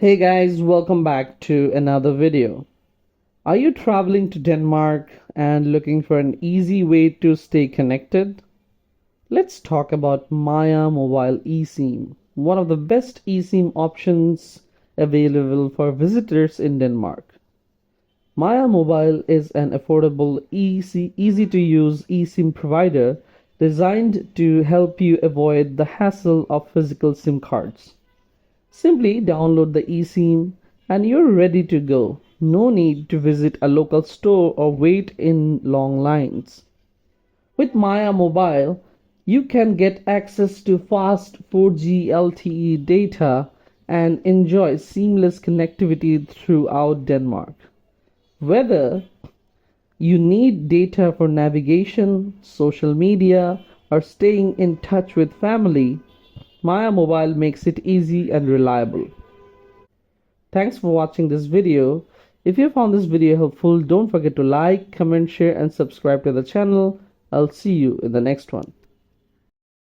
Hey guys, welcome back to another video. Are you traveling to Denmark and looking for an easy way to stay connected? Let's talk about Maya Mobile eSIM, one of the best eSIM options available for visitors in Denmark. Maya Mobile is an affordable, easy to use eSIM provider designed to help you avoid the hassle of physical SIM cards. Simply download the eSIM and you're ready to go. No need to visit a local store or wait in long lines. With Maya Mobile, you can get access to fast 4G LTE data and enjoy seamless connectivity throughout Denmark. Whether you need data for navigation, social media, or staying in touch with family, Maya Mobile makes it easy and reliable. Thanks for watching this video. If you found this video helpful, don't forget to like, comment, share, and subscribe to the channel. I'll see you in the next one.